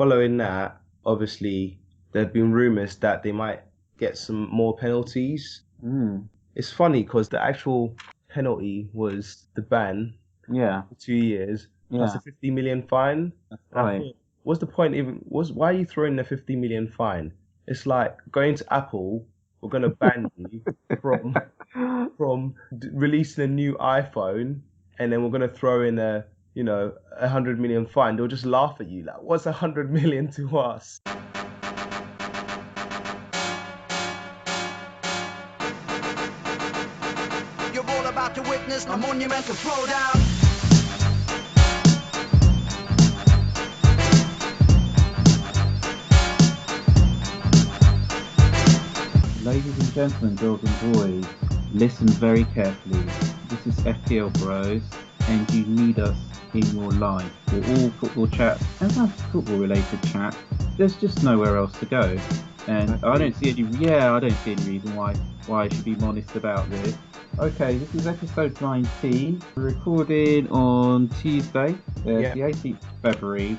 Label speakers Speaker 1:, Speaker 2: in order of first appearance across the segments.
Speaker 1: following that, obviously, there have been rumors that they might get some more penalties.
Speaker 2: Mm,
Speaker 1: It's funny because the actual penalty was the ban
Speaker 2: yeah,
Speaker 1: for 2 years plus a
Speaker 2: yeah,
Speaker 1: 50 million fine.
Speaker 2: that's
Speaker 1: And I
Speaker 2: right.
Speaker 1: thought, what's the point even? Why are you throwing the 50 million fine? It's like going to Apple, we're going to ban you from releasing a new iPhone, and then we're going to throw in a 100 million fine. They'll just laugh at you like, what's 100 million to us?
Speaker 3: You're all about to witness a monumental throwdown.
Speaker 2: Ladies and gentlemen, girls and boys, listen very carefully. This is FPL Bros, and you need us in your life for all football chat and that's football related chat. There's just nowhere else to go, and
Speaker 1: Exactly.
Speaker 2: I don't see any reason why I should be modest about this. Okay, this is episode 19. We're recording on Tuesday,
Speaker 1: Yeah.
Speaker 2: the 18th of February.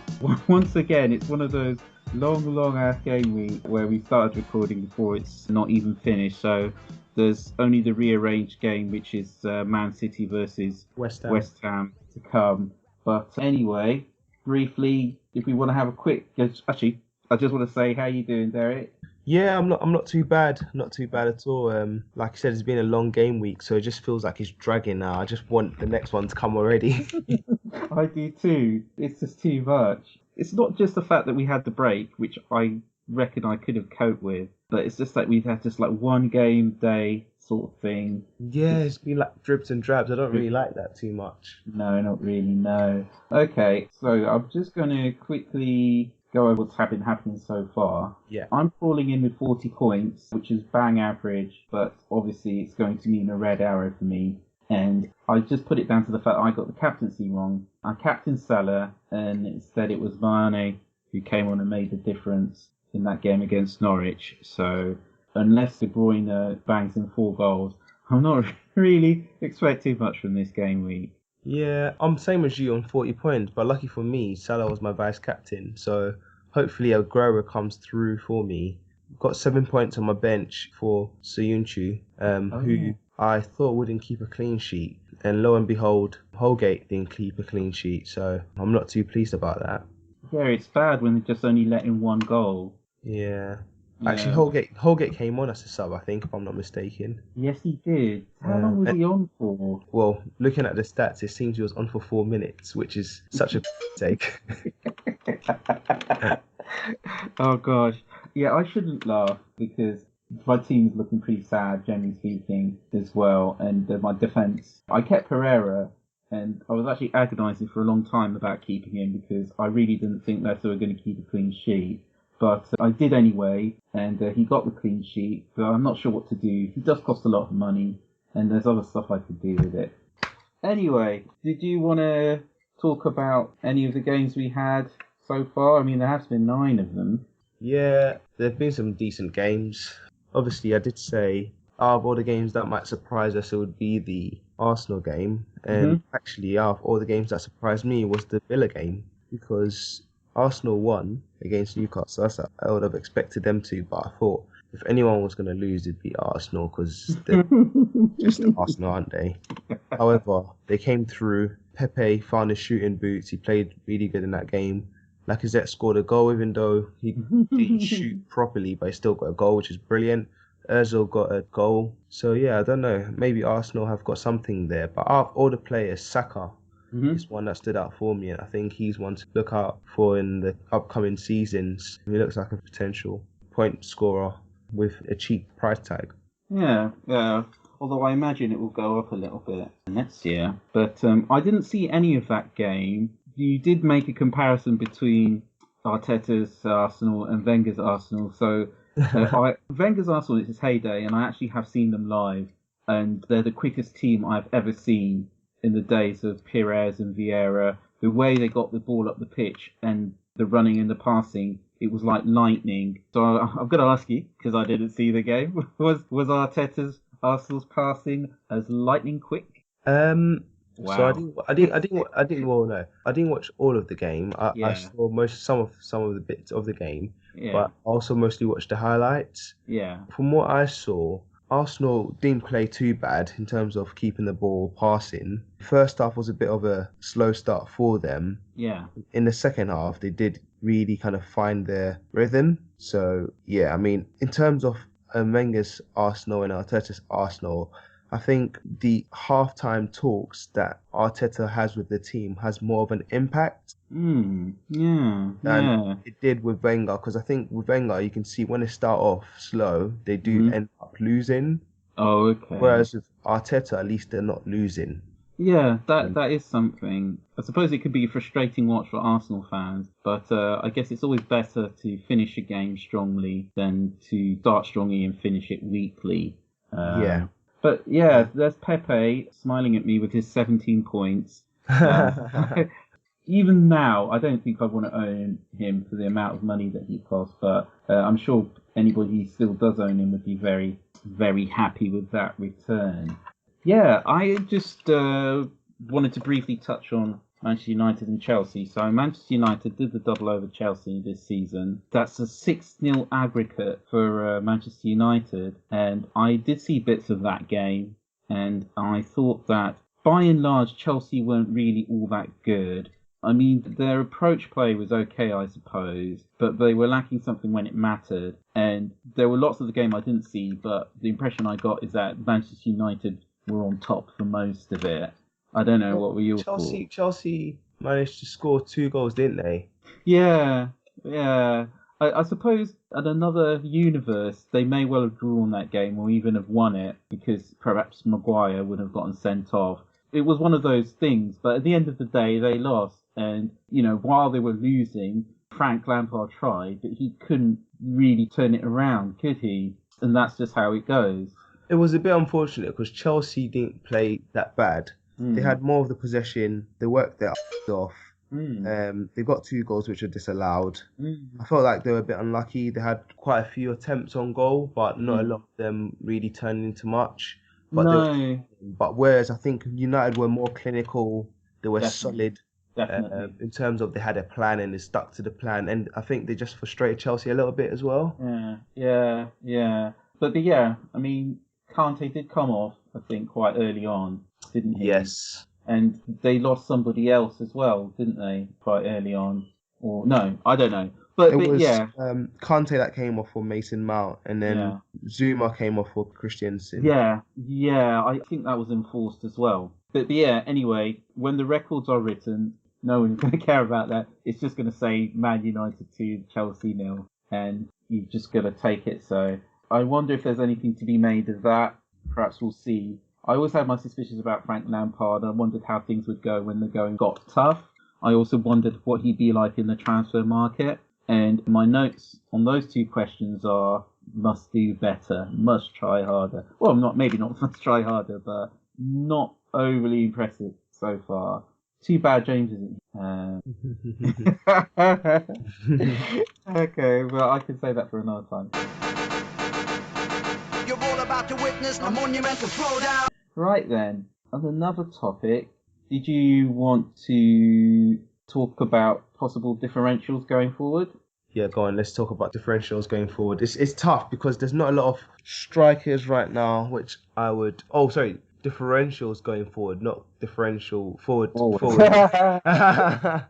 Speaker 2: Once again, it's one of those long ass game week where we started recording before it's not even finished. So there's only the rearranged game, which is Man City versus
Speaker 1: West Ham.
Speaker 2: West Ham to come. But anyway, briefly, if we want to have a quick, actually, I just want to say, how you doing, Derek?
Speaker 1: Yeah, I'm not too bad. Not too bad at all. Like I said, it's been a long game week, so it just feels like it's dragging now. I just want the next one to come already.
Speaker 2: I do too. It's just too much. It's not just the fact that we had the break, which I reckon I could have coped with, but it's just that we've had just like one game day sort of thing.
Speaker 1: Yeah,
Speaker 2: Just
Speaker 1: it's been like dribs and drabs. I don't really like that too much.
Speaker 2: no, not really, no. Okay, so I'm just going to quickly go over what's been happening so far.
Speaker 1: Yeah.
Speaker 2: I'm falling in with 40 points, which is bang average, but obviously it's going to mean a red arrow for me. And I just put it down to the fact I got the captaincy wrong. I captained Salah, and instead it was Mane who came on and made the difference in that game against Norwich. So unless De Bruyne bangs in 4 goals, I'm not really expecting much from this game week.
Speaker 1: Yeah, I'm same as you on 40 points, but lucky for me, Salah was my vice captain, so hopefully Aguero comes through for me. Got 7 points on my bench for Soyuncu,
Speaker 2: Oh yeah.
Speaker 1: who I thought wouldn't keep a clean sheet, and lo and behold, Holgate didn't keep a clean sheet, so I'm not too pleased about that.
Speaker 2: Yeah, it's bad when they're just only letting 1 goal.
Speaker 1: Yeah, actually,
Speaker 2: Yeah.
Speaker 1: Holgate came on as a sub, I think, if I'm not mistaken.
Speaker 2: Yes, he did. How long
Speaker 1: Um,
Speaker 2: was he on for?
Speaker 1: well, looking at the stats, it seems he was on for 4 minutes, which is such a take.
Speaker 2: Oh gosh. Yeah, I shouldn't laugh because my team's looking pretty sad, generally speaking, as well. And my defence, I kept Pereira, and I was actually agonising for a long time about keeping him because I really didn't think Leicester were going to keep a clean sheet. But I did anyway, and he got the clean sheet. But I'm not sure what to do. He does cost a lot of money, and there's other stuff I could do with it. Anyway, did you want to talk about any of the games we had so far? I mean, there has been 9 of them.
Speaker 1: Yeah, there have been some decent games. Obviously, I did say out of all the games that might surprise us, it would be the Arsenal game. And
Speaker 2: Hmm.
Speaker 1: actually, out of all the games that surprised me was the Villa game because Arsenal won against Newcastle. I would have expected them to, but I thought if anyone was going to lose, it'd be Arsenal because they're just Arsenal, aren't they? However, they came through. Pepe found his shooting boots. He played really good in that game. Lacazette scored a goal, even though he didn't shoot properly, but he still got a goal, which is brilliant. Özil got a goal. So yeah, I don't know. Maybe Arsenal have got something there. But out of all the players, Saka
Speaker 2: Hmm.
Speaker 1: is one that stood out for me, and I think he's one to look out for in the upcoming seasons. He looks like a potential point scorer with a cheap price tag.
Speaker 2: Yeah, yeah. Although I imagine it will go up a little bit next year. But I didn't see any of that game. You did make a comparison between Arteta's Arsenal and Wenger's Arsenal. So Wenger's Arsenal is his heyday, and I actually have seen them live, and they're the quickest team I've ever seen in the days of Pires and Vieira. The way they got the ball up the pitch and the running and the passing, it was like lightning. So I've got to ask you because I didn't see the game. Was Arteta's Arsenal's passing as lightning quick?
Speaker 1: Um, So
Speaker 2: Wow.
Speaker 1: I didn't. Well, no, I didn't watch all of the game. I
Speaker 2: Yeah.
Speaker 1: saw some of the bits of the game,
Speaker 2: Yeah.
Speaker 1: but I also mostly watched the highlights.
Speaker 2: Yeah.
Speaker 1: From what I saw, Arsenal didn't play too bad in terms of keeping the ball passing. First half was a bit of a slow start for them.
Speaker 2: Yeah.
Speaker 1: In the second half, they did really kind of find their rhythm. So yeah, I mean, in terms of Wenger's Arsenal and Arteta's Arsenal, I think the halftime talks that Arteta has with the team has more of an impact
Speaker 2: Yeah.
Speaker 1: than
Speaker 2: Yeah.
Speaker 1: it did with Wenger. Because I think with Wenger, you can see when they start off slow, they do
Speaker 2: Hmm.
Speaker 1: end up losing.
Speaker 2: Oh, okay.
Speaker 1: Whereas with Arteta, at least they're not losing.
Speaker 2: Yeah, that
Speaker 1: And
Speaker 2: that is something. I suppose it could be a frustrating watch for Arsenal fans, but I guess it's always better to finish a game strongly than to start strongly and finish it weakly.
Speaker 1: yeah.
Speaker 2: But yeah, there's Pepe smiling at me with his 17 points. Uh, Even now, I don't think I want to own him for the amount of money that he costs, but I'm sure anybody who still does own him would be very, very happy with that return. Yeah, I just wanted to briefly touch on Manchester United and Chelsea. So Manchester United did the double over Chelsea this season. That's a 6-0 aggregate for Manchester United, and I did see bits of that game, and I thought that by and large Chelsea weren't really all that good. I mean, their approach play was okay, I suppose, but they were lacking something when it mattered. And there were lots of the game I didn't see, but the impression I got is that Manchester United were on top for most of it. I don't know,
Speaker 1: Well,
Speaker 2: what were your thoughts?
Speaker 1: Chelsea managed to score 2 goals, didn't they?
Speaker 2: Yeah, yeah. I suppose in another universe, they may well have drawn that game or even have won it because perhaps Maguire would have gotten sent off. It was one of those things, but at the end of the day, they lost. And, while they were losing, Frank Lampard tried, but he couldn't really turn it around, could he? And that's just how it goes.
Speaker 1: It was a bit unfortunate because Chelsea didn't play that bad. They
Speaker 2: Mm,
Speaker 1: had more of the possession. They worked their off.
Speaker 2: mm,
Speaker 1: They got 2 goals which were disallowed.
Speaker 2: mm,
Speaker 1: I felt like they were a bit unlucky. They had quite a few attempts on goal, but not a lot
Speaker 2: mm.
Speaker 1: of them really turned into much. But they were,
Speaker 2: No,
Speaker 1: but whereas I think United were more clinical, they were
Speaker 2: definitely,
Speaker 1: solid
Speaker 2: definitely.
Speaker 1: in terms of they had a plan and they stuck to the plan. And I think they just frustrated Chelsea a little bit as well.
Speaker 2: Yeah, yeah, yeah. But yeah, I mean, Kante did come off, I think, quite early on, didn't he?
Speaker 1: Yes.
Speaker 2: And they lost somebody else as well, didn't they? Quite early on, or no, I don't know.
Speaker 1: It
Speaker 2: But
Speaker 1: was
Speaker 2: yeah,
Speaker 1: Kante that came off for Mason Mount, and then
Speaker 2: yeah,
Speaker 1: Zuma came off for Christiansen.
Speaker 2: yeah. I think that was enforced as well. But yeah, anyway, when the records are written, no one's going to care about that. It's just going to say Man United 2, Chelsea nil, and you've just got to take it. So I wonder if there's anything to be made of that. Perhaps we'll see. I always had my suspicions about Frank Lampard. I wondered how things would go when the going got tough. I also wondered what he'd be like in the transfer market. And my notes on those two questions are must do better, must try harder. Well, maybe not must try harder, but not overly impressive so far. Too bad James isn't. Okay, well, I can say that for another time.
Speaker 3: You're all about to witness a monumental throwdown.
Speaker 2: Right then, on another topic, did you want to talk about possible differentials going forward?
Speaker 1: Yeah, go on. Let's talk about differentials going forward. It's tough because there's not a lot of strikers right now, which I would. Oh, sorry, differentials going forward, not differential forward.
Speaker 2: Forward.
Speaker 1: Forward.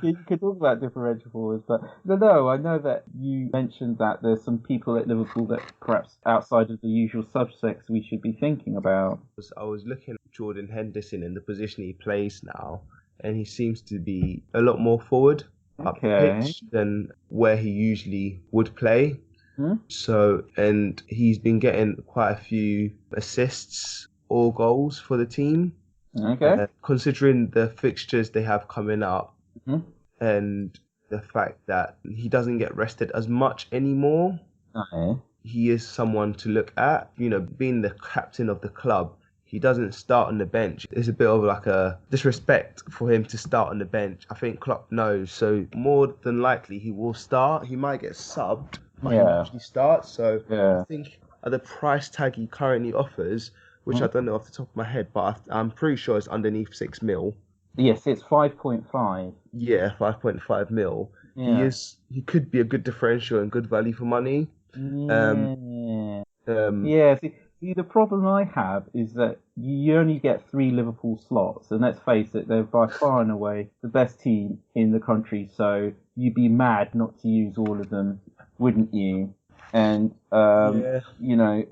Speaker 2: You could talk about differential forwards, but no, I know that you mentioned that there's some people at Liverpool that perhaps outside of the usual subsects we should be thinking about.
Speaker 1: I was looking at Jordan Henderson in the position he plays now, and he seems to be a lot more forward up the
Speaker 2: Okay.
Speaker 1: pitch than where he usually would play.
Speaker 2: Hmm?
Speaker 1: So, and he's been getting quite a few assists or goals for the team.
Speaker 2: Okay.
Speaker 1: Considering the fixtures they have coming up
Speaker 2: Mhm.
Speaker 1: and the fact that he doesn't get rested as much anymore,
Speaker 2: Okay.
Speaker 1: he is someone to look at. Being the captain of the club, he doesn't start on the bench. It's a bit of like a disrespect for him to start on the bench. I think Klopp knows. So more than likely he will start. He might get subbed, but he
Speaker 2: Yeah.
Speaker 1: usually starts. So I
Speaker 2: Yeah.
Speaker 1: think at the price tag he currently offers, which I don't know off the top of my head, but I'm pretty sure it's underneath 6 mil.
Speaker 2: Yes, it's 5.5.
Speaker 1: Yeah, 5.5 mil.
Speaker 2: Yeah.
Speaker 1: He could be a good differential and good value for money. Um,
Speaker 2: Yeah.
Speaker 1: um,
Speaker 2: Yeah, see, the problem I have is that you only get 3 Liverpool slots, and let's face it, they're by far and away the best team in the country, so you'd be mad not to use all of them, wouldn't you? And,
Speaker 1: yeah,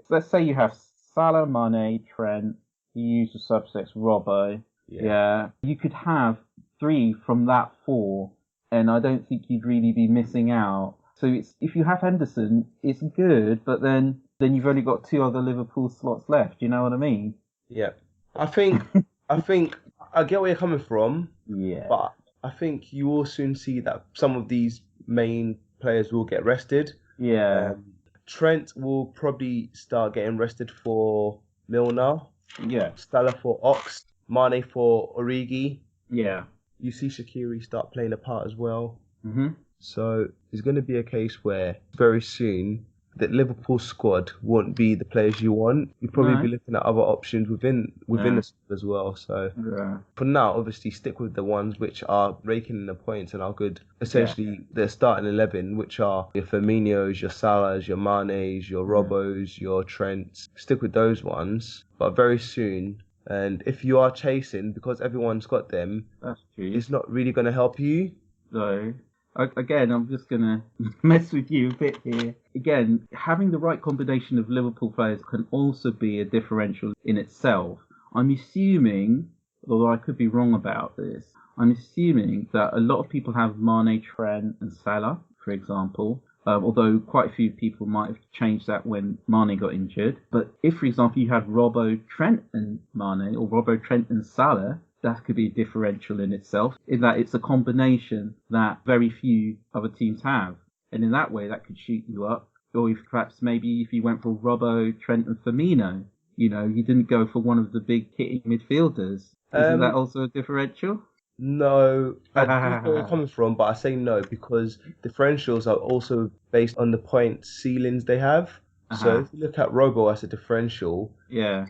Speaker 2: let's say you have Salah, Mane, Trent, you use the subsets Robbo,
Speaker 1: yeah.
Speaker 2: you could have 3 from that 4, and I don't think you'd really be missing out. So if you have Henderson, it's good, but then you've only got 2 other Liverpool slots left. You know what I mean?
Speaker 1: Yeah. I think I get where you're coming from,
Speaker 2: Yeah.
Speaker 1: but I think you will soon see that some of these main players will get rested.
Speaker 2: Yeah.
Speaker 1: Trent will probably start getting rested for Milner,
Speaker 2: Yeah.
Speaker 1: Salah for Ox, Mane for Origi.
Speaker 2: Yeah.
Speaker 1: You see Shaqiri start playing a part as well.
Speaker 2: Mm-hmm.
Speaker 1: So it's going to be a case where very soon the Liverpool squad won't be the players you want. You'll probably be looking at other options within the squad as well. So for now, obviously stick with the ones which are raking in the points and are good. Essentially, the starting 11, which are your Firminos, your Salahs, your Manes, your Robbos, your Trents. Stick with those ones. But very soon, and if you are chasing, because everyone's got them,
Speaker 2: That's true.
Speaker 1: it's not really going to help you.
Speaker 2: So, again, I'm just going to mess with you a bit here. Again, having the right combination of Liverpool players can also be a differential in itself. I'm assuming, although I could be wrong about this, I'm assuming that a lot of people have Mane, Trent, and Salah, for example. Although quite a few people might have changed that when Mane got injured. But if, for example, you had Robbo, Trent, and Mane, or Robbo, Trent, and Salah, that could be a differential in itself, in that it's a combination that very few other teams have. And in that way, that could shoot you up. Or if perhaps maybe if you went for Robbo, Trent, and Firmino, you didn't go for one of the big hitting midfielders. Isn't that also a differential?
Speaker 1: No, I do know where you're coming from, but I say no because differentials are also based on the point ceilings they have. So if you look at Robo as a differential,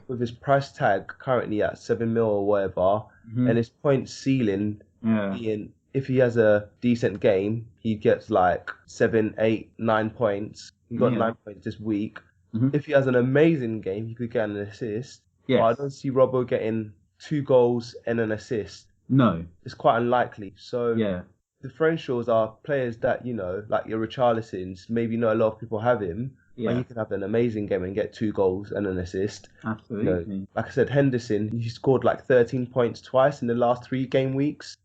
Speaker 1: with his price tag currently at 7 mil or whatever, and his point ceiling being if he has a decent game, he gets like 7, 8, 9 points. He got 9 points this week. If he has an amazing game, he could get an assist.
Speaker 2: Yes.
Speaker 1: But I don't see Robo getting 2 goals and an assist.
Speaker 2: No.
Speaker 1: It's quite unlikely. So
Speaker 2: Yeah.
Speaker 1: differentials are players that, like your Richarlisons, maybe not a lot of people have him, but he can have an amazing game and get 2 goals and an assist.
Speaker 2: Absolutely.
Speaker 1: Like I said, Henderson, he scored like 13 points twice in the last 3 game weeks.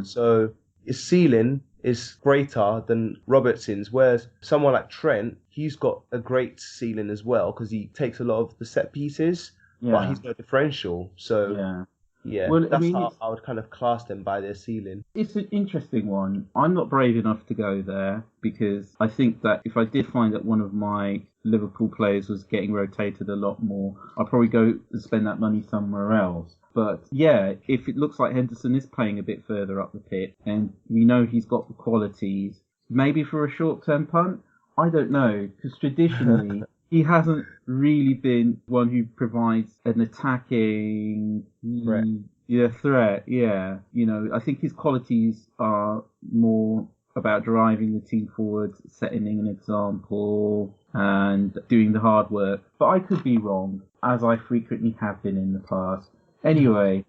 Speaker 1: So his ceiling is greater than Robertson's, whereas someone like Trent, he's got a great ceiling as well because he takes a lot of the set pieces, but he's no differential. So well, that's how I would kind of class them by their ceiling.
Speaker 2: It's an interesting one. I'm not brave enough to go there because I think that if I did find that one of my Liverpool players was getting rotated a lot more, I'd probably go and spend that money somewhere else. But if it looks like Henderson is playing a bit further up the pit and we know he's got the qualities, maybe for a short-term punt, I don't know, because traditionally he hasn't really been one who provides an attacking threat. I think his qualities are more about driving the team forward, setting an example, and doing the hard work. But I could be wrong, as I frequently have been in the past. Anyway,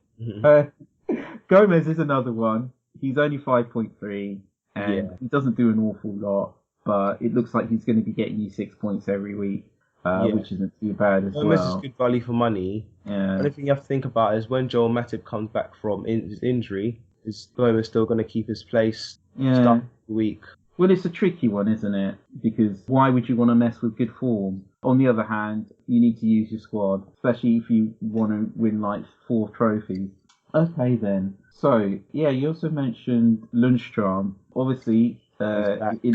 Speaker 2: Gomez is another one. He's only 5.3, and he doesn't do an awful lot, but it looks like he's going to be getting you 6 points every week. Which isn't too bad as
Speaker 1: Gomez
Speaker 2: well.
Speaker 1: is good value for money. The only thing you have to think about is when Joel Matip comes back from his injury, is Gomez still going to keep his place start the week?
Speaker 2: Well, it's a tricky one, isn't it? Because why would you want to mess with good form? On the other hand, you need to use your squad, especially if you want to win like 4 trophies. Okay then. So, you also mentioned Lundstrom. Obviously, it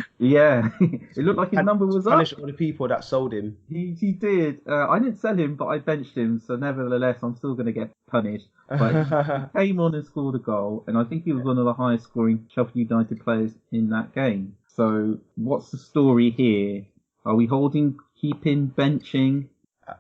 Speaker 2: looked like his number was up.
Speaker 1: Punish all the people that sold him.
Speaker 2: He did. I didn't sell him, but I benched him, so nevertheless, I'm still going to get punished. But he came on and scored a goal, and I think he was one of the highest scoring Sheffield United players in that game. So, what's the story here? Are we holding, keeping, benching?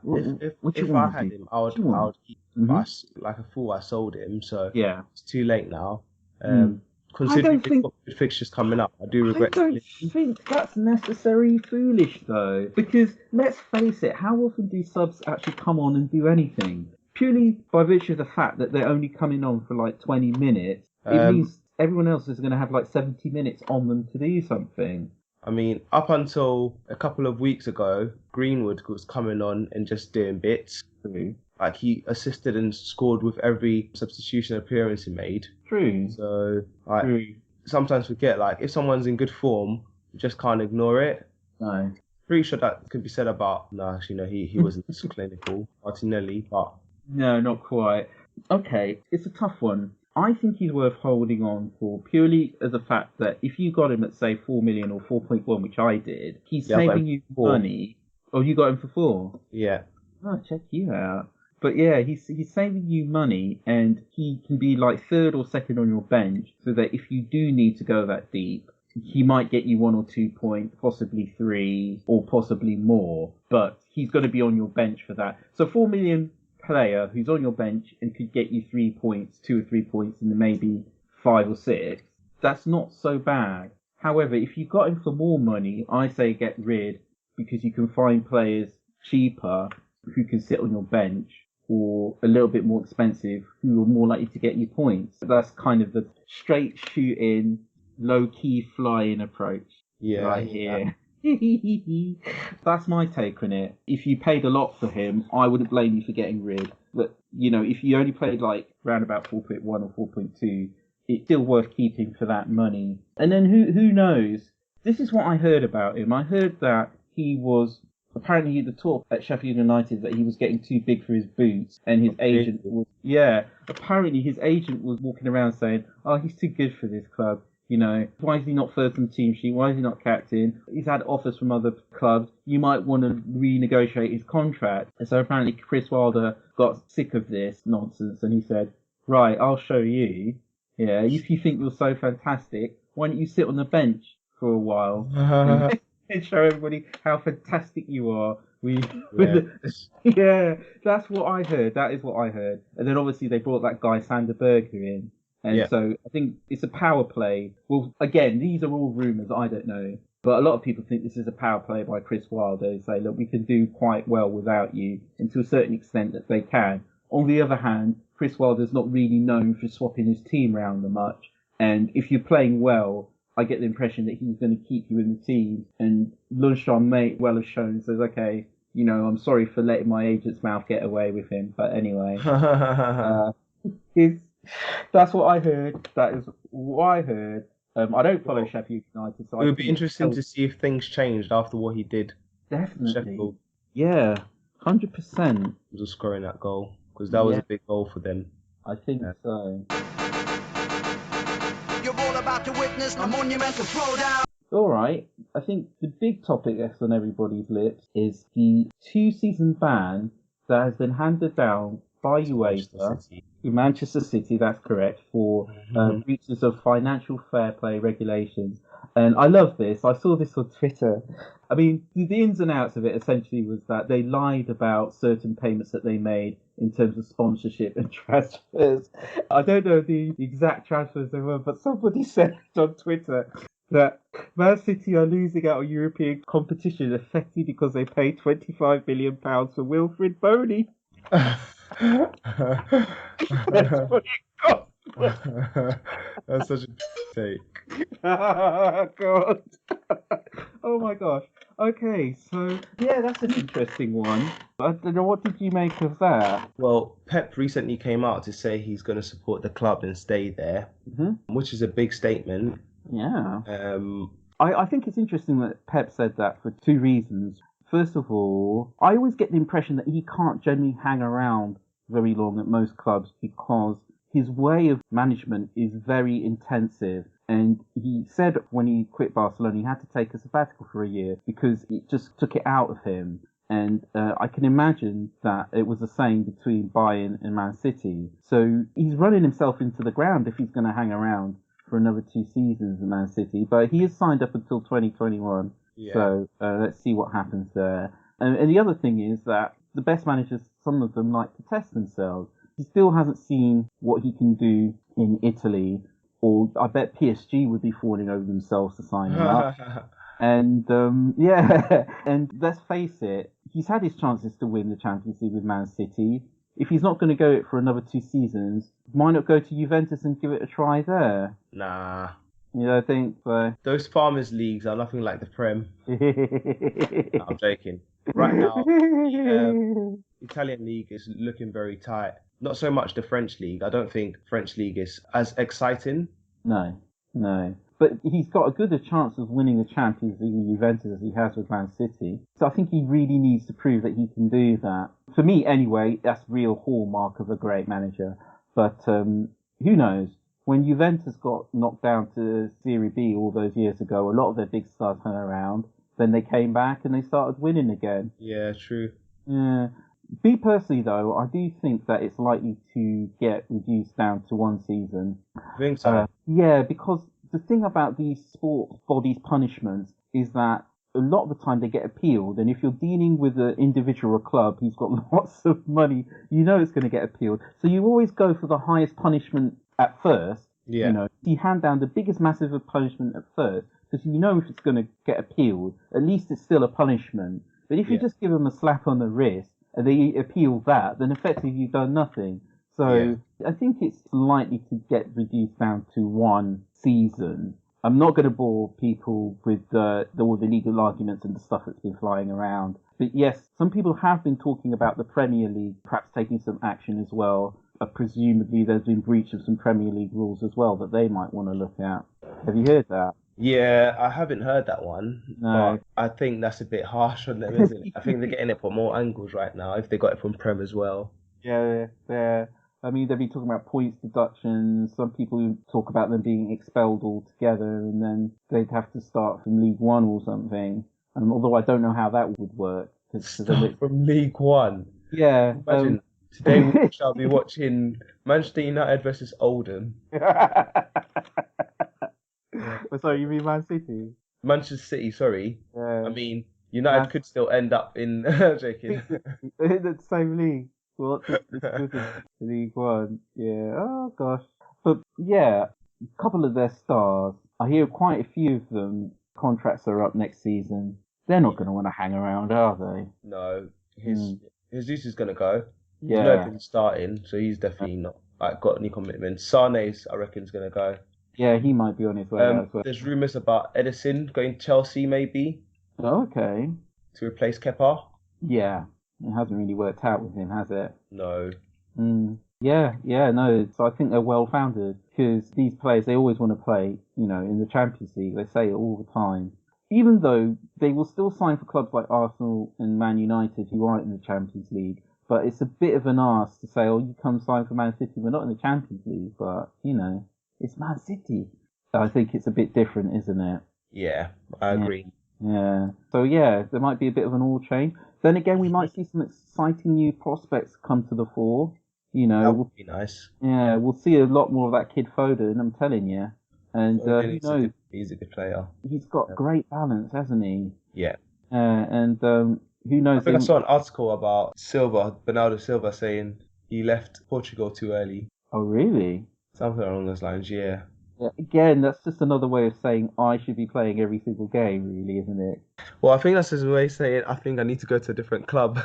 Speaker 2: What do you
Speaker 1: if I
Speaker 2: want to
Speaker 1: had
Speaker 2: do?
Speaker 1: him,
Speaker 2: What do you want?
Speaker 1: I would keep him.
Speaker 2: Hmm.
Speaker 1: Like a fool, I sold him, so
Speaker 2: Yeah.
Speaker 1: it's too late now.
Speaker 2: Mm. I
Speaker 1: Considering
Speaker 2: don't
Speaker 1: we've
Speaker 2: think
Speaker 1: got good fixtures coming up, I do
Speaker 2: I
Speaker 1: regret
Speaker 2: don't
Speaker 1: selling him.
Speaker 2: think that's necessarily foolish though, because let's face it, how often do subs actually come on and do anything? Purely by virtue of the fact that they're only coming on for like 20 minutes, it
Speaker 1: Um,
Speaker 2: means everyone else is going to have like 70 minutes on them to do something.
Speaker 1: I mean, up until a couple of weeks ago, Greenwood was coming on and just doing bits.
Speaker 2: True.
Speaker 1: Like he assisted and scored with every substitution appearance he made.
Speaker 2: True.
Speaker 1: So I
Speaker 2: True.
Speaker 1: sometimes forget, like if someone's in good form, you just can't ignore it.
Speaker 2: No.
Speaker 1: Pretty sure that could be said about. No, actually, no, he wasn't as clinical, Martinelli, but
Speaker 2: No, not quite. Okay, it's a tough one. I think he's worth holding on for purely as a fact that if you got him at say 4 million or 4.1, which I did, he's
Speaker 1: yeah, I got him
Speaker 2: saving you
Speaker 1: for 4.
Speaker 2: money. Oh, you got him for 4?
Speaker 1: Yeah,
Speaker 2: Oh, check you out. But yeah, he's saving you money, and he can be like third or second on your bench, so that if you do need to go that deep, he might get you 1 or 2 points, possibly 3, or possibly more. But he's going to be on your bench for that. So 4 million player who's on your bench and could get you 3 points, 2 or 3 points, and then maybe 5 or 6. That's not so bad. However, if you got him for more money, I say get rid, because you can find players cheaper who can sit on your bench, or a little bit more expensive who are more likely to get you points. That's kind of the straight shooting, low key flying approach
Speaker 1: yeah,
Speaker 2: right here. That's my take on it. If you paid a lot for him, I wouldn't blame you for getting rid. But if you only paid like around about 4.1 or 4.2, it's still worth keeping for that money. And then who knows? This is what I heard about him. I heard that he was apparently the talk at Sheffield United that he was getting too big for his boots, and his agent was apparently his agent was walking around saying, "Oh, he's too good for this club. Why is he not first on the team sheet? Why is he not captain? He's had offers from other clubs. You might want to renegotiate his contract." And so apparently Chris Wilder got sick of this nonsense, and he said, "Right, I'll show you. Yeah, if you think you're so fantastic, why don't you sit on the bench for a while and show everybody how fantastic you are."
Speaker 1: yeah.
Speaker 2: Yeah, that's what I heard. That is what I heard. And then obviously they brought that guy Sander Berger in. And
Speaker 1: Yeah.
Speaker 2: so I think it's a power play. Well, again, these are all rumours. I don't know. But a lot of people think this is a power play by Chris Wilder. They say, look, we can do quite well without you. And to a certain extent that they can. On the other hand, Chris Wilder's not really known for swapping his team around that much. And if you're playing well, I get the impression that he's going to keep you in the team. And Lundstrom may well have shown, says, okay, I'm sorry for letting my agent's mouth get away with him. But anyway, that's what I heard. That is what I heard. I don't follow Sheffield United, so
Speaker 1: It would be interesting to see if things changed after what he did.
Speaker 2: Definitely.
Speaker 1: Sheffield
Speaker 2: Yeah, 100%.
Speaker 1: was scoring that goal, because that was a big goal for them.
Speaker 2: I think so.
Speaker 3: You're all about to witness a monumental throwdown.
Speaker 2: All right. I think the big topic that's on everybody's lips is the 2-season ban that has been handed down by UEFA in Manchester City. That's correct, for breaches of financial fair play regulations. And I love this. I saw this on Twitter. I mean, the ins and outs of it essentially was that they lied about certain payments that they made in terms of sponsorship and transfers. I don't know the exact transfers they were, but somebody said on Twitter that Man City are losing out on European competition effectively because they paid £25 million for Wilfred Boney. That's what it cost.
Speaker 1: That's such a take.
Speaker 2: Oh, God. Oh, my gosh. Okay, so, yeah, that's an interesting one. I don't know, what did you make of that?
Speaker 1: Well, Pep recently came out to say he's going to support the club and stay there, which is a big statement.
Speaker 2: Yeah. I think it's interesting that Pep said that for 2 reasons. First of all, I always get the impression that he can't generally hang around very long at most clubs because his way of management is very intensive. And he said when he quit Barcelona, he had to take a sabbatical for a year because it just took it out of him. And I can imagine that it was the same between Bayern and Man City. So he's running himself into the ground if he's going to hang around for another 2 seasons in Man City. But he is signed up until 2021. Yeah. So let's see what happens there. And the other thing is that the best managers, some of them like to test themselves. He still hasn't seen what he can do in Italy, or I bet PSG would be falling over themselves to sign him up. And yeah, and let's face it, he's had his chances to win the Champions League with Man City. If he's not going to go it for another 2 seasons, why not go to Juventus and give it a try there?
Speaker 1: Nah.
Speaker 2: You know, I think so.
Speaker 1: Those Farmers Leagues are nothing like the Prem. No, I'm joking. Right now, the Italian league is looking very tight. Not so much the French league. I don't think French league is as exciting.
Speaker 2: No. But he's got a good chance of winning the Champions League with Juventus as he has with Man City. So I think he really needs to prove that he can do that. For me, anyway, that's real hallmark of a great manager. But who knows? When Juventus got knocked down to Serie B all those years ago, a lot of their big stars turned around. Then they came back and they started winning again.
Speaker 1: Yeah, true.
Speaker 2: Yeah. Me personally, though, I do think that it's likely to get reduced down to 1 season.
Speaker 1: I think so.
Speaker 2: Yeah, because the thing about these sport bodies' punishments is that a lot of the time they get appealed, and if you're dealing with an individual or club who's got lots of money, you know it's going to get appealed. So you always go for the highest punishment at first.
Speaker 1: Yeah.
Speaker 2: You know, you hand down the biggest massive of punishment at first, because you know if it's going to get appealed, at least it's still a punishment. But if you just give them a slap on the wrist and they appeal that, then effectively you've done nothing. So I think it's likely to get reduced down to 1 season. I'm not going to bore people with all the legal arguments and the stuff that's been flying around. But yes, some people have been talking about the Premier League perhaps taking some action as well. Presumably there's been breach of some Premier League rules as well that they might want to look at. Have you heard that?
Speaker 1: Yeah, I haven't heard that one.
Speaker 2: No.
Speaker 1: But I think that's a bit harsh on them, isn't it? I think they're getting it from more angles right now, if they got it from Prem as well.
Speaker 2: Yeah. I mean, they've been talking about points deductions. Some people talk about them being expelled altogether, and then they'd have to start from League One or something. And although I don't know how that would work.
Speaker 1: Start from League One?
Speaker 2: Yeah.
Speaker 1: Imagine, today we shall be watching Manchester United versus Oldham.
Speaker 2: Sorry, you mean Man City?
Speaker 1: Manchester City, sorry.
Speaker 2: Yeah.
Speaker 1: I mean, United could still end up in... joking.
Speaker 2: In the same league. Well, it's League One. Yeah. Oh, gosh. But, yeah, a couple of their stars, I hear quite a few of them, contracts are up next season. They're not going to want to hang around, are they?
Speaker 1: No. Jesus is going to go.
Speaker 2: Yeah.
Speaker 1: Nobody's starting, so he's definitely not got any commitments. Sane's, I reckon, is going to go.
Speaker 2: Yeah, he might be on his way out as well.
Speaker 1: There's rumours about Edison going to Chelsea, maybe.
Speaker 2: Oh, okay.
Speaker 1: To replace Kepa.
Speaker 2: Yeah. It hasn't really worked out with him, has it?
Speaker 1: No.
Speaker 2: Yeah, no. So I think they're well-founded, because these players, they always want to play, in the Champions League. They say it all the time. Even though they will still sign for clubs like Arsenal and Man United, who aren't in the Champions League. But it's a bit of an arse to say, you come sign for Man City. We're not in the Champions League, but, it's Man City. I think it's a bit different, isn't it?
Speaker 1: Yeah, I agree.
Speaker 2: Yeah. So, yeah, there might be a bit of an all change. Then again, we might see some exciting new prospects come to the fore.
Speaker 1: That would be nice.
Speaker 2: Yeah, we'll see a lot more of that kid Foden, I'm telling you. And who knows?
Speaker 1: He's a good player.
Speaker 2: He's got great balance, hasn't he?
Speaker 1: Yeah.
Speaker 2: And who knows?
Speaker 1: I think I saw an article about Bernardo Silva, saying he left Portugal too early.
Speaker 2: Oh, really?
Speaker 1: Something along those lines, yeah.
Speaker 2: Again, that's just another way of saying I should be playing every single game, really, isn't it?
Speaker 1: Well, I think that's his way of saying I think I need to go to a different club.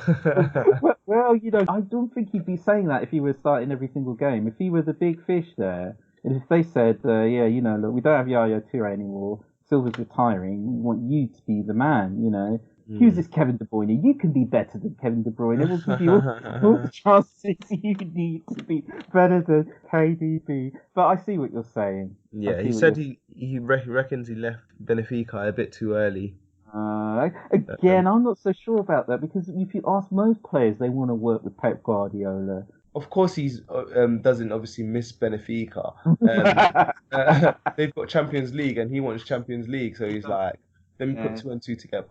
Speaker 2: Well, I don't think he'd be saying that if he was starting every single game. If he were the big fish there, and if they said, look, we don't have Yaya Toure anymore, Silva's retiring, we want you to be the man, Who's this Kevin De Bruyne? You can be better than Kevin De Bruyne. We'll give you all the chances you need to be better than KDB. But I see what you're saying.
Speaker 1: Yeah, he said he reckons he left Benfica a bit too early.
Speaker 2: Again, I'm not so sure about that, because if you ask most players, they want to work with Pep Guardiola.
Speaker 1: Of course, he's doesn't obviously miss Benfica. They've got Champions League, and he wants Champions League, so he's like, let me put 2 and 2 together.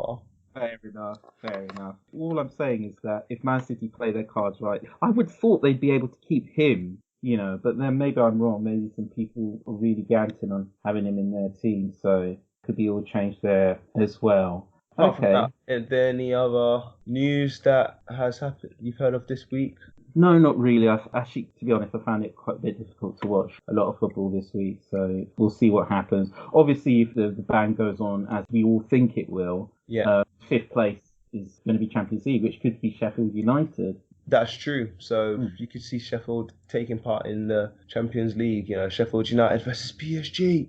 Speaker 2: Fair enough. All I'm saying is that if Man City play their cards right, I would have thought they'd be able to keep him, but then maybe I'm wrong. Maybe some people are really ganting on having him in their team, so it could be all changed there as well.
Speaker 1: Apart from
Speaker 2: Okay.
Speaker 1: that, is there any other news that has happened you've heard of this week?
Speaker 2: No, not really. I've actually, to be honest, I found it quite a bit difficult to watch a lot of football this week. So we'll see what happens. Obviously, if the ban goes on as we all think it will,
Speaker 1: Yeah,
Speaker 2: fifth place is going to be Champions League, which could be Sheffield United.
Speaker 1: that's true. So
Speaker 2: Hmm.
Speaker 1: you could see Sheffield taking part in the Champions League, Sheffield United versus PSG.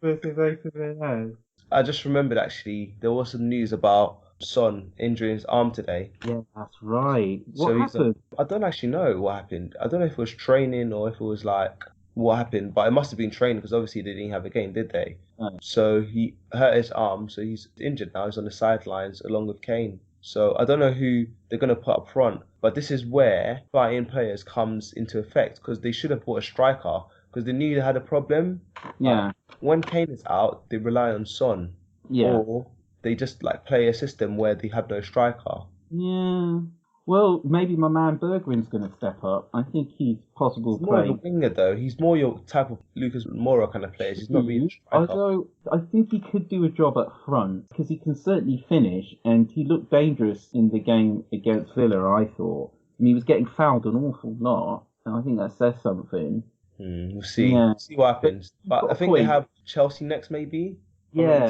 Speaker 2: Versus Osimhen.
Speaker 1: I just remembered actually there was some news about Son injuring his arm today.
Speaker 2: Yeah, that's right. What
Speaker 1: So
Speaker 2: happened?
Speaker 1: I don't actually know what happened. I don't know if it was training or if it was like what happened, but it must have been training because obviously they didn't have a game, did they?
Speaker 2: Oh,
Speaker 1: So he hurt his arm, so he's injured now. He's on the sidelines along with Kane. So I don't know who they're going to put up front, but this is where buying players comes into effect because they should have bought a striker because they knew they had a problem.
Speaker 2: yeah,
Speaker 1: When Kane is out, they rely on Son,
Speaker 2: yeah.
Speaker 1: or they just like play a system where they have no striker.
Speaker 2: Yeah. Well, maybe my man Bergwin's going to step up. I think he's possible
Speaker 1: He's more of a
Speaker 2: play.
Speaker 1: winger though. He's more your type of Lucas Moura kind of player. He's not really a striker.
Speaker 2: Although I think he could do a job up front because he can certainly finish, and he looked dangerous in the game against Villa. I thought, and he was getting fouled an awful lot, and I think that says something.
Speaker 1: We'll see.
Speaker 2: Yeah,
Speaker 1: We'll see what
Speaker 2: but
Speaker 1: happens.
Speaker 2: you've
Speaker 1: But
Speaker 2: got
Speaker 1: I
Speaker 2: a
Speaker 1: think they
Speaker 2: point.
Speaker 1: have Chelsea next, maybe. If I'm not
Speaker 2: Yeah,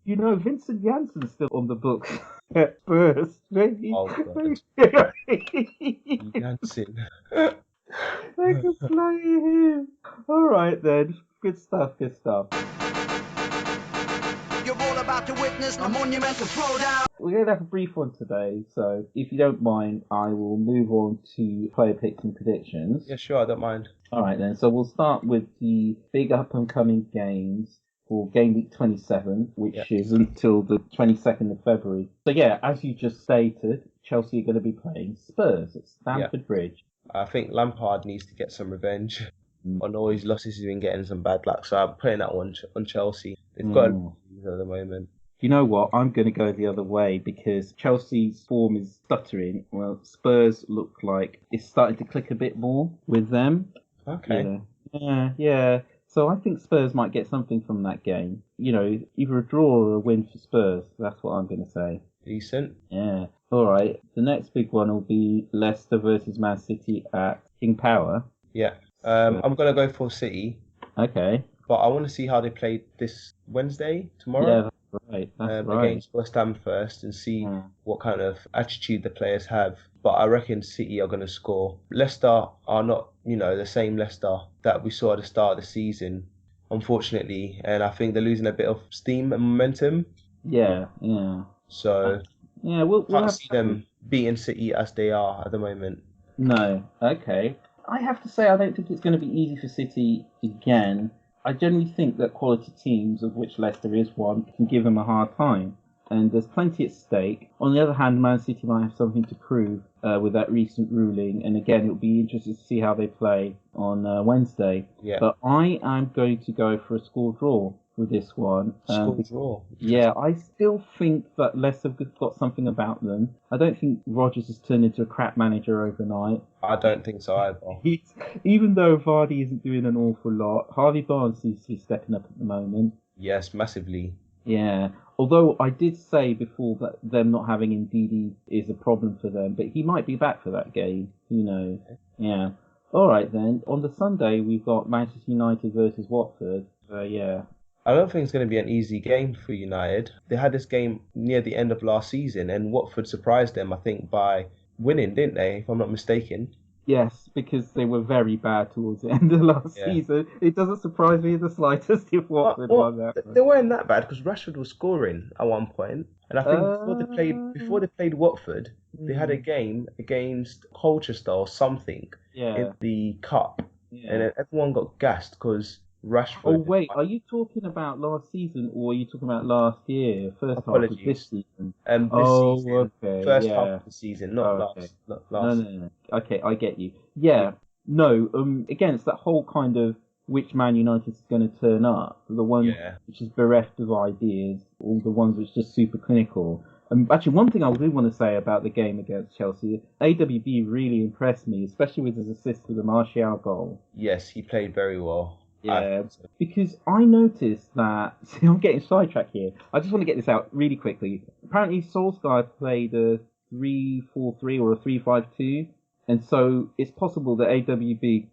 Speaker 1: mistaken.
Speaker 2: Vincent Janssen's still on the books at first. Maybe.
Speaker 1: Oh God,
Speaker 2: They
Speaker 1: Jansen.
Speaker 2: could play him. All right then. Good stuff. Good stuff.
Speaker 3: You're all about to witness a monumental throwdown.
Speaker 2: We're going to have a brief one today, so if you don't mind, I will move on to player picks and predictions.
Speaker 1: Yeah, sure. I don't mind.
Speaker 2: All right then. So we'll start with the big up and coming games for Game Week 27, which
Speaker 1: Yeah.
Speaker 2: is until the 22nd of February. So yeah, as you just stated, Chelsea are going to be playing Spurs at Stamford Bridge.
Speaker 1: I think Lampard needs to get some revenge
Speaker 2: Mm.
Speaker 1: on all his losses. He's been getting some bad luck, so I'm putting that one on Chelsea. They've got
Speaker 2: Mm.
Speaker 1: at the moment.
Speaker 2: You know what? I'm going to go the other way because Chelsea's form is stuttering. Well, Spurs look like it's starting to click a bit more with them.
Speaker 1: Okay.
Speaker 2: Yeah. So I think Spurs might get something from that game. Either a draw or a win for Spurs. That's what I'm going to say.
Speaker 1: Decent.
Speaker 2: Yeah. All right. The next big one will be Leicester versus Man City at King Power.
Speaker 1: Yeah. I'm gonna go for City,
Speaker 2: Okay.
Speaker 1: but I want to see how they play this Wednesday, tomorrow.
Speaker 2: Yeah, that's right. That's right.
Speaker 1: Against West Ham first and see
Speaker 2: Yeah.
Speaker 1: what kind of attitude the players have. But I reckon City are going to score. Leicester are not, the same Leicester that we saw at the start of the season, unfortunately. And I think they're losing a bit of steam and momentum.
Speaker 2: Yeah.
Speaker 1: So
Speaker 2: Yeah, we'll
Speaker 1: can't
Speaker 2: have
Speaker 1: see them beating City as they are at the moment.
Speaker 2: No. Okay. I have to say, I don't think it's going to be easy for City again. I generally think that quality teams, of which Leicester is one, can give them a hard time. And there's plenty at stake. On the other hand, Man City might have something to prove with that recent ruling. And again, it'll be interesting to see how they play on Wednesday.
Speaker 1: Yeah.
Speaker 2: But I am going to go for a score draw with this one.
Speaker 1: Score draw.
Speaker 2: Yeah, I still think that Leicester have got something about them. I don't think Rodgers has turned into a crap manager overnight.
Speaker 1: I don't think so either.
Speaker 2: Even though Vardy isn't doing an awful lot, Harvey Barnes seems to be stepping up at the moment.
Speaker 1: Yes, massively.
Speaker 2: Yeah, although I did say before that them not having Ndidi is a problem for them, but he might be back for that game. Who knows? Yeah. All right then. On the Sunday we've got Manchester United versus Watford. Yeah.
Speaker 1: I don't think it's going to be an easy game for United. They had this game near the end of last season, and Watford surprised them, I think, by winning, didn't they? If I'm not mistaken.
Speaker 2: Yes, because they were very bad towards the end of last season. It doesn't surprise me in the slightest if Watford won that.
Speaker 1: They weren't that bad because Rashford was scoring at one point, and I think before they played Watford, they had a game against Colchester or something in the cup, and then everyone got gassed because Rashford.
Speaker 2: Oh wait, are you talking about last season or are you talking about last year? First half of this season.
Speaker 1: This season,
Speaker 2: okay.
Speaker 1: First half of the season, not last.
Speaker 2: No. Okay, I get you. Yeah. No. Against that whole kind of which Man United is going to turn up, the one which is bereft of ideas, or the ones which are just super clinical. Actually, one thing I do want to say about the game against Chelsea, AWB really impressed me, especially with his assist for the Martial goal.
Speaker 1: Yes, he played very well.
Speaker 2: Yeah, because I noticed that. See, I'm getting sidetracked here. I just want to get this out really quickly. Apparently, Solskjaer played a 3-4-3 or a 3-5-2, and so it's possible that AWB,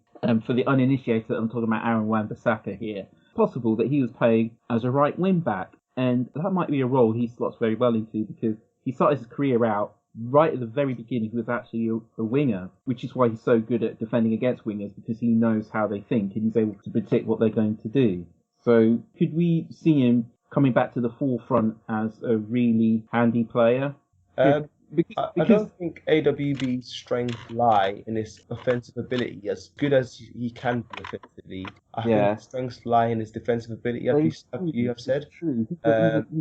Speaker 2: for the uninitiated, I'm talking about Aaron Wan-Bissaka here, possible that he was playing as a right wing back, and that might be a role he slots very well into because he started his career out right at the very beginning. He was actually a winger, which is why he's so good at defending against wingers because he knows how they think and he's able to predict what they're going to do. So could we see him coming back to the forefront as a really handy player?
Speaker 1: I don't think AWB's strength lie in his offensive ability. As good as he can be offensively, I think his strengths lie in his defensive ability, as you have said.
Speaker 2: True.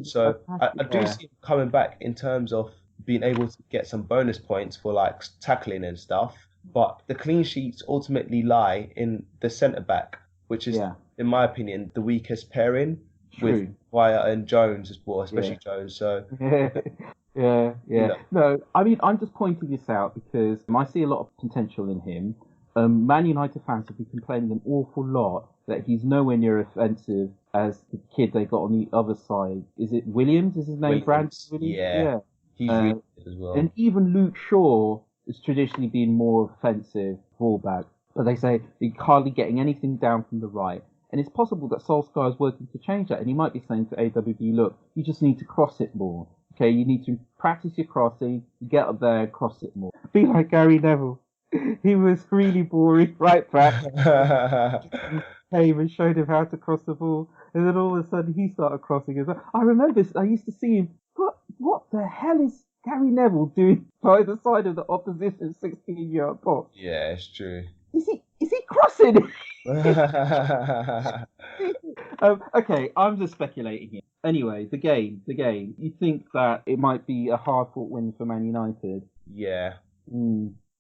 Speaker 1: So I do see him coming back in terms of being able to get some bonus points for like tackling and stuff. But the clean sheets ultimately lie in the centre back, which is, in my opinion, the weakest pairing with Wyatt and Jones as well, especially Jones. So.
Speaker 2: Yeah.
Speaker 1: You know.
Speaker 2: No, I mean, I'm just pointing this out because I see a lot of potential in him. Man United fans have been complaining an awful lot that he's nowhere near offensive as the kid they got on the other side. Is it Williams? Is his name Brandon Williams?
Speaker 1: Yeah. He's really good as well.
Speaker 2: And even Luke Shaw has traditionally been more offensive fullback. But they say he's hardly getting anything down from the right. And it's possible that Solskjaer is working to change that. And he might be saying to AWB, look, you just need to cross it more. Okay, you need to practice your crossing, get up there and cross it more. Be like Gary Neville. He was really boring right back. Came and showed him how to cross the ball. And then all of a sudden he started crossing as well. I remember I used to see him, what the hell is Gary Neville doing by the side of the opposition 16-yard box?
Speaker 1: Yeah, it's true.
Speaker 2: Is he crossing? Okay, I'm just speculating here. Anyway, the game. You think that it might be a hard-fought win for Man United?
Speaker 1: Yeah.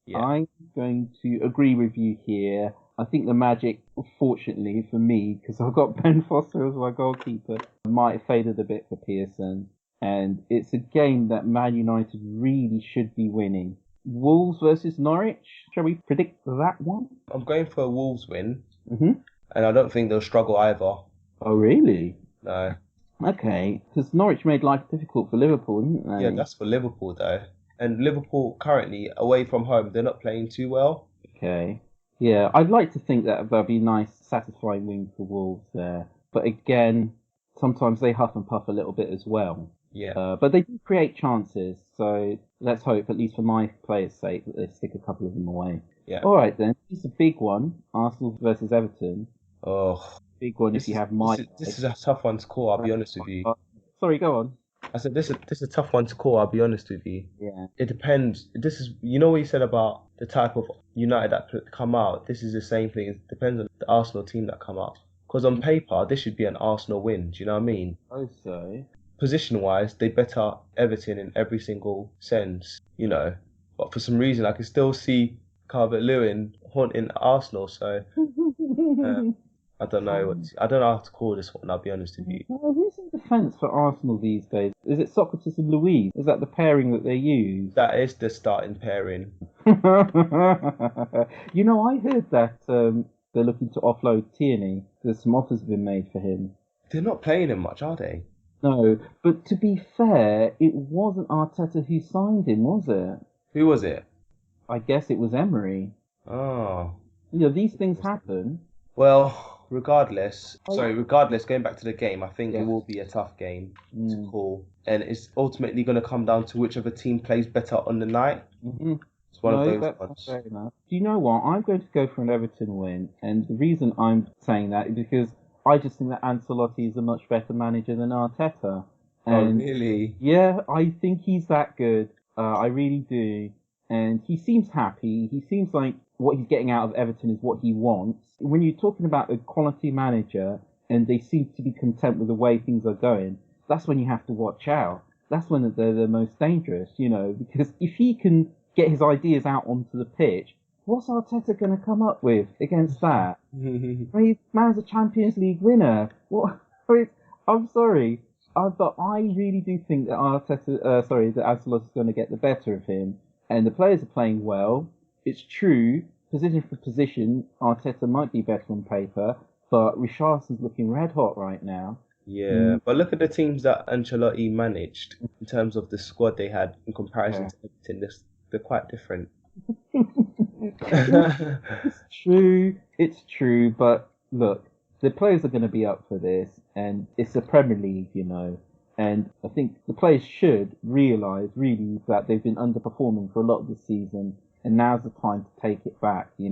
Speaker 2: Yeah. I'm going to agree with you here. I think the magic, fortunately for me, because I've got Ben Foster as my goalkeeper, might have faded a bit for Pearson. And it's a game that Man United really should be winning. Wolves versus Norwich. Shall we predict that one?
Speaker 1: I'm going for a Wolves win.
Speaker 2: Mm-hmm.
Speaker 1: And I don't think they'll struggle either.
Speaker 2: Oh, really?
Speaker 1: No.
Speaker 2: Okay, because Norwich made life difficult for Liverpool, didn't they?
Speaker 1: Yeah, that's for Liverpool, though. And Liverpool currently, away from home, they're not playing too well.
Speaker 2: Okay. Yeah, I'd like to think that there'll be a nice, satisfying win for Wolves there. But again, sometimes they huff and puff a little bit as well.
Speaker 1: Yeah.
Speaker 2: But they do create chances, so let's hope, at least for my players' sake, that they stick a couple of them away.
Speaker 1: Yeah.
Speaker 2: All right, then. This is a big one. Arsenal versus Everton.
Speaker 1: Oh.
Speaker 2: Big one if you have my...
Speaker 1: This is a tough one to call, I'll be honest with you.
Speaker 2: Sorry, go on.
Speaker 1: I said this is a tough one to call, I'll be honest with you.
Speaker 2: Yeah.
Speaker 1: It depends. This is, you know what you said about the type of United that come out? This is the same thing. It depends on the Arsenal team that come out. Because on paper, this should be an Arsenal win. Do you know what I mean?
Speaker 2: Oh, so...
Speaker 1: Position-wise, they better Everton in every single sense, you know. But for some reason, I can still see Calvert-Lewin haunting Arsenal, so... I don't know. I don't know how to call this one, I'll be honest with you.
Speaker 2: Well, who's in defence for Arsenal these days? Is it Socrates and Louise? Is that the pairing that they use?
Speaker 1: That is the starting pairing.
Speaker 2: You know, I heard that they're looking to offload Tierney. There's some offers have been made for him.
Speaker 1: They're not playing him much, are they?
Speaker 2: No, but to be fair, it wasn't Arteta who signed him, was it?
Speaker 1: Who was it?
Speaker 2: I guess it was Emery.
Speaker 1: Oh.
Speaker 2: You know, these things happen.
Speaker 1: Well, regardless, going back to the game, I think it will be a tough game to call. And it's ultimately going to come down to whichever team plays better on the night.
Speaker 2: Mm-hmm.
Speaker 1: It's one of those ones.
Speaker 2: Fair enough. Do you know what? I'm going to go for an Everton win. And the reason I'm saying that is because I just think that Ancelotti is a much better manager than Arteta. And
Speaker 1: oh, really?
Speaker 2: Yeah, I think he's that good. I really do. And he seems happy. He seems like what he's getting out of Everton is what he wants. When you're talking about a quality manager and they seem to be content with the way things are going, that's when you have to watch out. That's when they're the most dangerous, you know, because if he can get his ideas out onto the pitch, what's Arteta going to come up with against that? Man's a Champions League winner. What? I'm sorry, but I really do think that that Ancelotti's going to get the better of him. And the players are playing well. It's true, position for position, Arteta might be better on paper. but Richarlison's looking red hot right now.
Speaker 1: Yeah, but look at the teams that Ancelotti managed in terms of the squad they had in comparison
Speaker 2: Yeah.
Speaker 1: to Everton. They're quite different.
Speaker 2: It's true. It's true. But look, the players are going to be up for this, and it's the Premier League, you know. And I think the players should realise really that they've been underperforming for a lot of the season, and now's the time to take it back. You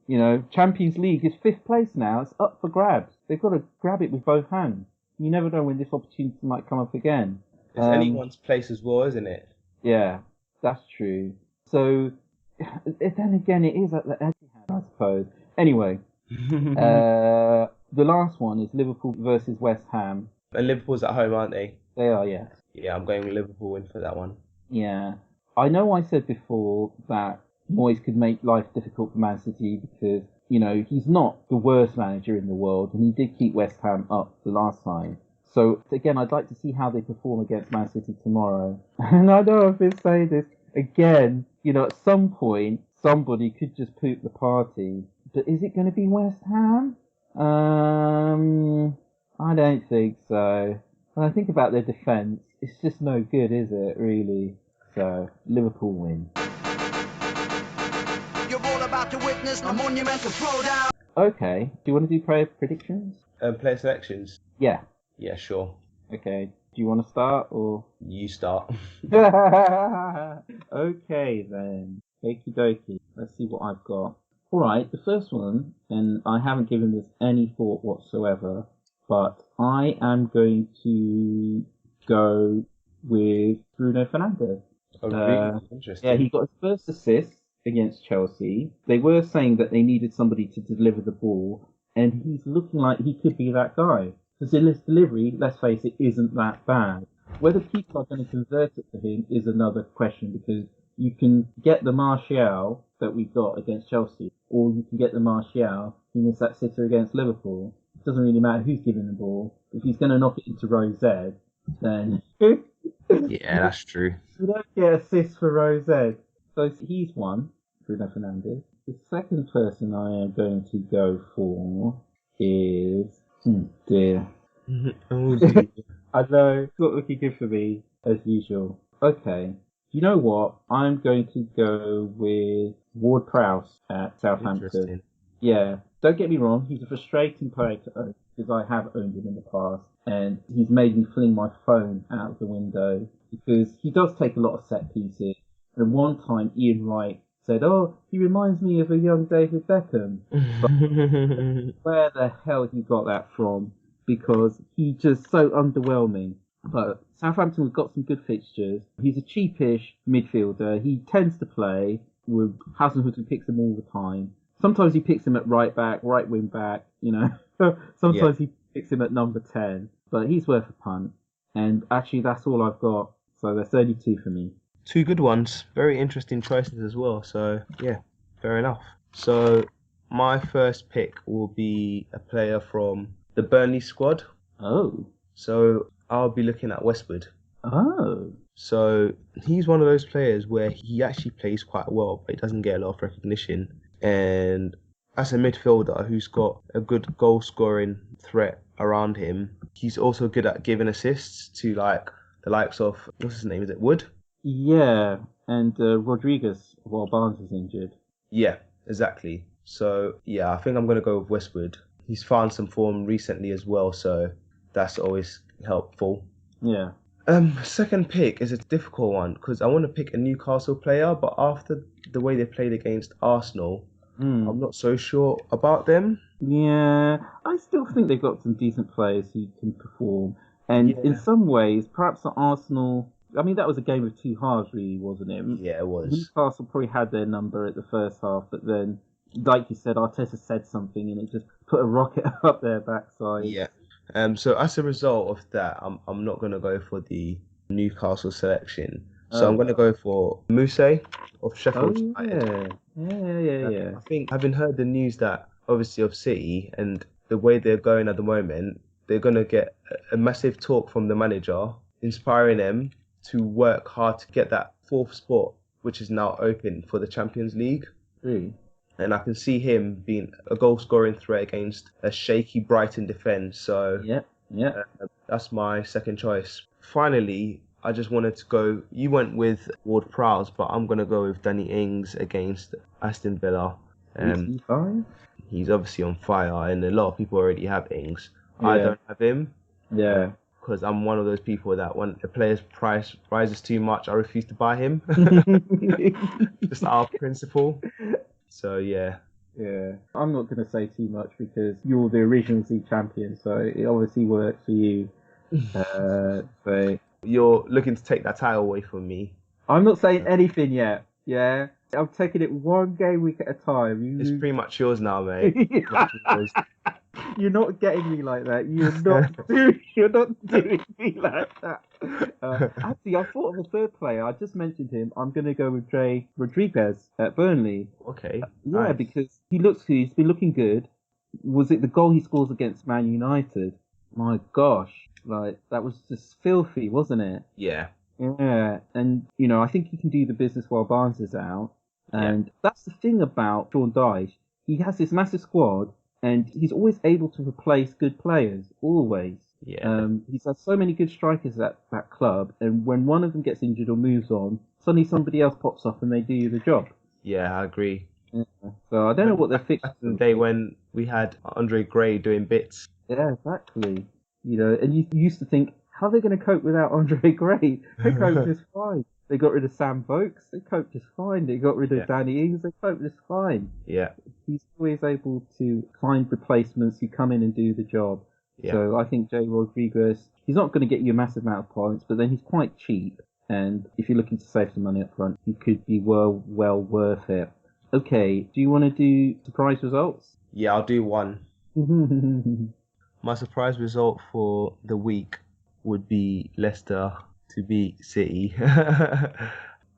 Speaker 2: know, Champions League is 5th place now. It's up for grabs. They've got to grab it with both hands. You never know when this opportunity might come up again.
Speaker 1: It's anyone's place as well, isn't it?
Speaker 2: Yeah, that's true. So then again, it is at the Etihad, I suppose. Anyway, the last one is Liverpool versus West Ham.
Speaker 1: And Liverpool's at home, aren't they?
Speaker 2: They are, yes.
Speaker 1: Yeah, I'm going with Liverpool in for that one.
Speaker 2: Yeah. I know I said before that Moyes could make life difficult for Man City because, you know, he's not the worst manager in the world, and he did keep West Ham up the last time. So, again, I'd like to see how they perform against Man City tomorrow. And I know I've been saying this again, you know, at some point, somebody could just poop the party. But is it going to be West Ham? I don't think so. When I think about their defence, it's just no good, is it, really? So, Liverpool win.
Speaker 3: You're all about to witness a monumental throwdown.
Speaker 2: Okay, do you want to do player predictions?
Speaker 1: Player selections?
Speaker 2: Yeah.
Speaker 1: Yeah, sure.
Speaker 2: Okay, do you want to start, or?
Speaker 1: You start.
Speaker 2: Okay, then. Okie dokie. Let's see what I've got. Alright, the first one, and I haven't given this any thought whatsoever, but I am going to go with Bruno Fernandes.
Speaker 1: Oh, really? Interesting.
Speaker 2: Yeah, he got his first assist against Chelsea. They were saying that they needed somebody to deliver the ball, and he's looking like he could be that guy. Because his delivery, let's face it, isn't that bad. Whether people are going to convert it to him is another question, because you can get the Martial that we got against Chelsea, or you can get the Martial who missed that sitter against Liverpool. It doesn't really matter who's giving the ball. If he's going to knock it into Rose, then
Speaker 1: Yeah, that's true.
Speaker 2: you don't get assists for Rose. So he's one, Bruno Fernandes. The second person I am going to go for is... dear.
Speaker 1: Oh, dear.
Speaker 2: I know, it's not looking good for me, as usual. Okay, you know what? I'm going to go with Ward-Prowse at Southampton.
Speaker 1: Interesting.
Speaker 2: Yeah, don't get me wrong, he's a frustrating player to own, because I have owned him in the past, and he's made me fling my phone out of the window, because he does take a lot of set pieces. And one time, Ian Wright said, "Oh, he reminds me of a young David Beckham." But where the hell he got that from? Because he's just so underwhelming. But Southampton have got some good fixtures. He's a cheapish midfielder. He tends to play with Hasenhüttl, who picks him all the time. Sometimes he picks him at right back, right wing back, you know. Sometimes he picks him at number 10. But he's worth a punt. And actually, that's all I've got. So there's 32 for me.
Speaker 1: Two good ones. Very interesting choices as well. So, yeah, fair enough. So, my first pick will be a player from the Burnley squad.
Speaker 2: Oh.
Speaker 1: So, I'll be looking at Westwood.
Speaker 2: Oh.
Speaker 1: So, he's one of those players where he actually plays quite well, but he doesn't get a lot of recognition. And as a midfielder who's got a good goal-scoring threat around him, he's also good at giving assists to, like, the likes of, what's his name, is it Wood?
Speaker 2: Yeah, and Rodriguez while Barnes is injured.
Speaker 1: Yeah, exactly. So, yeah, I think I'm going to go with Westwood. He's found some form recently as well, so that's always helpful.
Speaker 2: Yeah.
Speaker 1: Second pick is a difficult one because I want to pick a Newcastle player, but after the way they played against Arsenal, I'm not so sure about them.
Speaker 2: Yeah, I still think they've got some decent players who can perform. And in some ways, perhaps the Arsenal... I mean, that was a game of two halves, really, wasn't it?
Speaker 1: Yeah, it was.
Speaker 2: Newcastle probably had their number at the first half, but then, like you said, Arteta said something and it just put a rocket up their backside.
Speaker 1: Yeah. So as a result of that, I'm not going to go for the Newcastle selection. So I'm going to go for Muse of Sheffield United.
Speaker 2: Yeah.
Speaker 1: I think, having heard the news that, obviously, of City and the way they're going at the moment, they're going to get a massive talk from the manager, inspiring them to work hard to get that fourth spot, which is now open for the Champions League.
Speaker 2: Really?
Speaker 1: and I can see him being a goal scoring threat against a shaky Brighton defence. So
Speaker 2: Yeah.
Speaker 1: that's my second choice. Finally, I just wanted to go. You went with Ward-Prowse, but I'm gonna go with Danny Ings against Aston Villa. Um,
Speaker 2: 85?
Speaker 1: he's obviously on fire, and a lot of people already have Ings. I
Speaker 2: Yeah.
Speaker 1: don't have him
Speaker 2: Yeah.
Speaker 1: because I'm one of those people that when a player's price rises too much, I refuse to buy him. Just out of principle. So yeah.
Speaker 2: Yeah. I'm not going to say too much because you're the original Z champion, so it obviously works for you. So
Speaker 1: You're looking to take that title away from me.
Speaker 2: I'm not saying anything yet. Yeah. I'm taking it one game week at a time.
Speaker 1: It's pretty much yours now, mate. Pretty much yours.
Speaker 2: You're not getting me like that. You're not doing me like that. Actually, I thought of a third player. I just mentioned him. I'm going to go with Dre Rodriguez at Burnley.
Speaker 1: Okay.
Speaker 2: Yeah,
Speaker 1: Nice.
Speaker 2: because he's been looking good. Was it the goal he scores against Man United? My gosh, like that was just filthy, wasn't it?
Speaker 1: Yeah.
Speaker 2: Yeah, and I think he can do the business while Barnes is out.
Speaker 1: Yeah.
Speaker 2: And that's the thing about Sean Dyche. He has this massive squad, and he's always able to replace good players. Always.
Speaker 1: Yeah.
Speaker 2: He's had so many good strikers at that club, and when one of them gets injured or moves on, suddenly somebody else pops up and they do the job.
Speaker 1: Yeah, I agree.
Speaker 2: Yeah. So I don't know what their fixtures.
Speaker 1: The day when we had Andre Gray doing bits.
Speaker 2: Yeah, exactly. And you used to think, how are they going to cope without Andre Gray? They coped just fine. They got rid of Sam Vokes. They coped just fine. They got rid of Danny Ings. They coped just fine.
Speaker 1: Yeah.
Speaker 2: He's always able to find replacements who come in and do the job.
Speaker 1: Yeah.
Speaker 2: So I think Jay Rodriguez, he's not going to get you a massive amount of points, but then he's quite cheap. And if you're looking to save some money up front, he could be well worth it. Okay, do you want to do surprise results?
Speaker 1: Yeah, I'll do one. My surprise result for the week would be Leicester to beat City.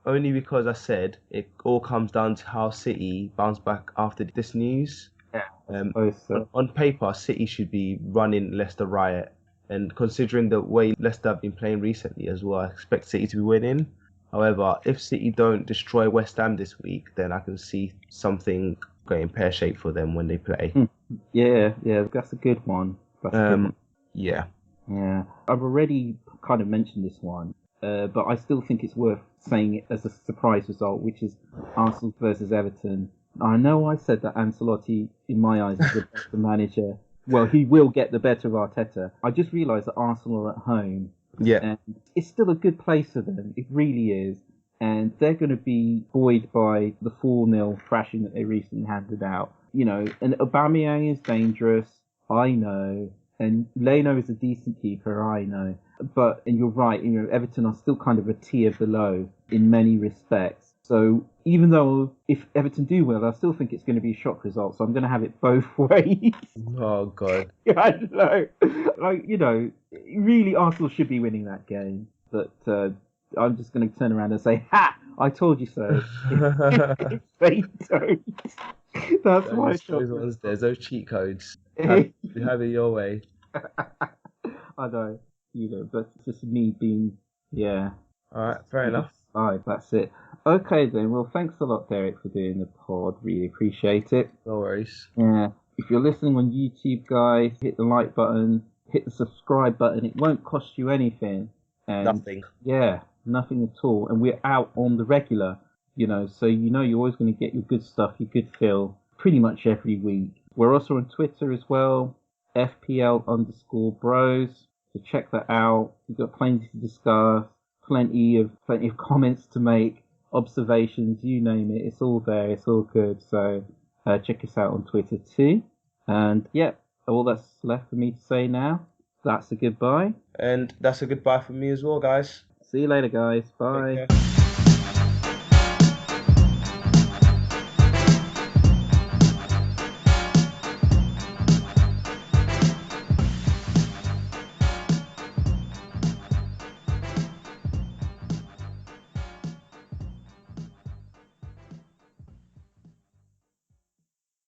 Speaker 1: Only because I said it all comes down to how City bounce back after this news.
Speaker 2: Yeah.
Speaker 1: On paper, City should be running Leicester riot. And considering the way Leicester have been playing recently as well, I expect City to be winning. However, if City don't destroy West Ham this week, then I can see something going pear-shaped for them when they play.
Speaker 2: Yeah, that's a good one.
Speaker 1: Yeah.
Speaker 2: Yeah. I've already kind of mentioned this one, but I still think it's worth saying it as a surprise result, which is Arsenal versus Everton. I know I said that Ancelotti, in my eyes, is the better manager. Well, he will get the better of Arteta. I just realised that Arsenal are at home.
Speaker 1: Yeah.
Speaker 2: And it's still a good place for them. It really is. And they're going to be buoyed by the 4-0 thrashing that they recently handed out. And Aubameyang is dangerous. I know. And Leno is a decent keeper. I know. And you're right. Everton are still kind of a tier below in many respects. So even though if Everton do well, I still think it's going to be a shock result. So I'm going to have it both ways.
Speaker 1: Oh, God.
Speaker 2: Yeah, I know. Really Arsenal should be winning that game. But I'm just going to turn around and say, ha! I told you so. If they don't. That's why
Speaker 1: there's those cheat codes. You have it your way.
Speaker 2: I know. But it's just me being, yeah.
Speaker 1: Alright, fair enough.
Speaker 2: That's it. Okay then, well thanks a lot Derek for doing the pod, really appreciate it.
Speaker 1: No worries.
Speaker 2: Yeah. If you're listening on YouTube guys, hit the like button, hit the subscribe button, it won't cost you anything. And
Speaker 1: Nothing.
Speaker 2: Yeah, nothing at all. And we're out on the regular, so you're always going to get your good stuff, your good fill, pretty much every week. We're also on Twitter as well, FPL_Bros. So check that out. We've got plenty to discuss, plenty of comments to make, observations, you name it. It's all there. It's all good. So check us out on Twitter too. And yeah, all that's left for me to say now. That's a goodbye.
Speaker 1: And that's a goodbye from me as well, guys.
Speaker 2: See you later, guys. Bye.
Speaker 1: Take care.